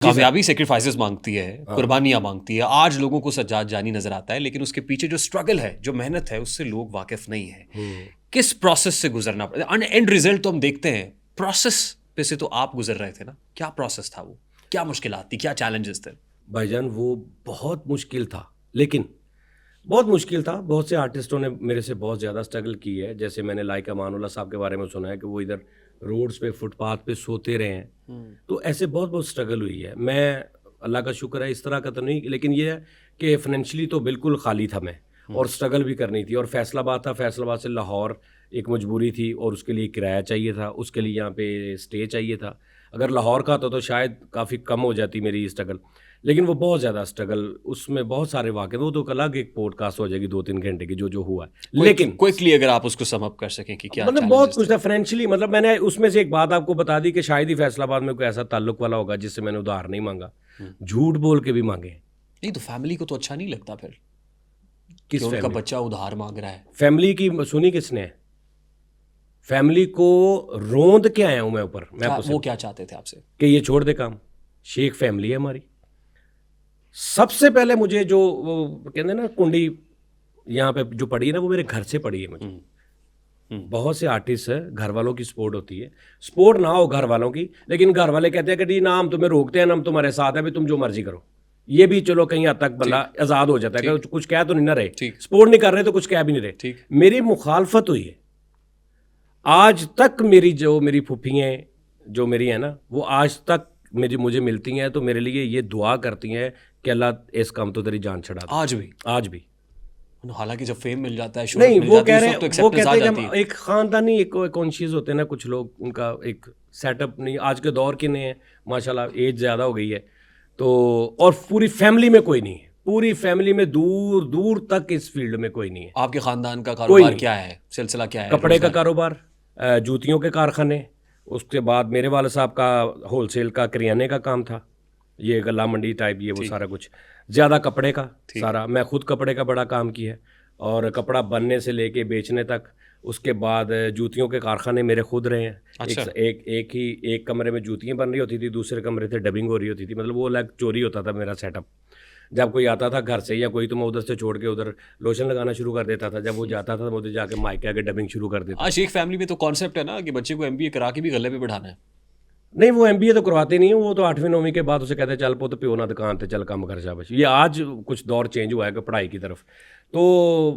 कामयाबी सेक्रीफाइसेस मांगती है, हाँ। कुर्बानियां मांगती है। आज लोगों को सज्जाद जानी नजर आता है, लेकिन उसके पीछे जो स्ट्रगल है, जो मेहनत है, उससे लोग वाकिफ नहीं है। किस प्रोसेस से गुजरना पड़ता है? एंड रिजल्ट तो हम देखते हैं, प्रोसेस पे से तो आप गुजर रहे थे ना। क्या प्रोसेस था वो? क्या मुश्किलात थी? क्या चैलेंजेस थे? भाईजान वो बहुत मुश्किल था, लेकिन बहुत मुश्किल था। बहुत से आर्टिस्टों ने मेरे से बहुत ज़्यादा स्ट्रगल की है। जैसे मैंने लाइक अमानुल्लाह साहब के बारे में सुना है कि वो इधर रोड्स पे फुटपाथ पे सोते रहे हैं। तो ऐसे बहुत बहुत स्ट्रगल हुई है। मैं अल्लाह का शुक्र है इस तरह का तो नहीं, लेकिन ये है कि फाइनेंशियली तो बिल्कुल खाली था मैं, और स्ट्रगल भी करनी थी। और फैसलाबाद था, फैसलाबाद से लाहौर एक मजबूरी थी, और उसके लिए किराया चाहिए था, उसके लिए यहाँ पे स्टे चाहिए था। अगर लाहौर का तो शायद काफ़ी कम हो जाती मेरी स्ट्रगल, लेकिन वो बहुत ज़्यादा स्ट्रगल, उसमें बहुत सारे वाक़े, वो तो अलग एक पॉडकास्ट हो जाएगी 2-3 घंटे की जो जो हुआ है। लेकिन क्विकली अगर आप उसको सम अप कर सकें कि क्या मतलब बहुत कुछ था फाइनेंशियली। मतलब मैंने उसमें से एक बात आपको बता दी कि शायद ही फैसलाबाद में कोई ऐसा ताल्लुक वाला होगा जिससे मैंने उधार नहीं मांगा, झूठ बोल के भी मांगे। नहीं तो फैमिली को तो अच्छा नहीं लगता फिर किस कि उनका फैमिली? बच्चा उधार मांग रहा है। फैमिली की सुनी किसने है? फैमिली को रोंद के आया हूं मैं ऊपर। मैं आपको वो क्या चाहते थे आपसे? कि ये छोड़ दे काम। शेख फैमिली है हमारी। सबसे पहले मुझे जो वो कहते हैं ना कुंडी यहाँ पे जो पड़ी है ना, वो मेरे घर से पड़ी है मुझे। बहुत से आर्टिस्ट है, घर वालों की सपोर्ट होती है। सपोर्ट ना हो घर वालों की, लेकिन घर वाले कहते हैं कि जी ना हम तुम्हें रोकते हैं ना हम तुम्हारे साथ हैं, भी तुम जो मर्जी करो। ये भी चलो कहीं हद तक बंदा आज़ाद हो जाता है कि कुछ कह तो नहीं ना रहे, सपोर्ट नहीं कर रहे तो कुछ कह भी नहीं रहे। मेरी मुखालफत हुई है आज तक। मेरी फूफियाँ जो मेरी है ना, वो आज तक मुझे मिलती हैं तो मेरे लिए ये दुआ करती हैं कि अल्लाह इस काम तो तेरी जान छड़ा दे। आज भी हालांकि जब फेम मिल जाता है, नहीं, वो कह रहे हैं, तो वो कहते हैं कि एक खानदानी एक कॉन्शियस होते हैं ना कुछ लोग, उनका एक सेटअप नहीं आज के दौर के नहीं है माशाल्लाह, एज ज़्यादा हो गई है तो, और पूरी फैमिली में कोई नहीं है, पूरी फैमिली में दूर दूर तक इस फील्ड में कोई नहीं है। आपके खानदान का कारोबार क्या है, सिलसिला क्या है? कपड़े का कारोबार, जूतियों के कारखाने, उसके बाद मेरे वाले साहब का होलसेल का करियाने का काम था, ये गला मंडी टाइप, ये वो सारा कुछ। ज़्यादा कपड़े का सारा, मैं खुद कपड़े का बड़ा काम किया है, और कपड़ा बनने से लेके बेचने तक। उसके बाद जूतियों के कारखाने मेरे खुद रहे हैं। अच्छा। एक कमरे में जूतियाँ बन रही होती थी, दूसरे कमरे से डबिंग हो रही होती थी। मतलब वो अलग चोरी होता था मेरा सेटअप। जब कोई आता था घर से या कोई, तो मैं उधर से छोड़ के उधर लोशन लगाना शुरू कर देता था। जब वो जाता था तो उधर जाके माइक आके डबिंग शुरू कर देता। आज एक फैमिली में तो कॉन्सेप्ट है ना कि बच्चे को MBA करा के भी गले पे बिठाना है। नहीं, वो MBA तो करवाते नहीं है, वो तो 8वीं 9वीं के बाद उसे कहते हैं चल पुत प्यो ना दुकान ते चल काम कर शाबाश। ये आज कुछ दौर चेंज हुआ है कि पढ़ाई की तरफ। तो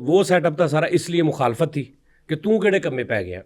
वो सेटअप था सारा, इसलिए मुखालफत थी कि तू केड़े कम्मे पै गया।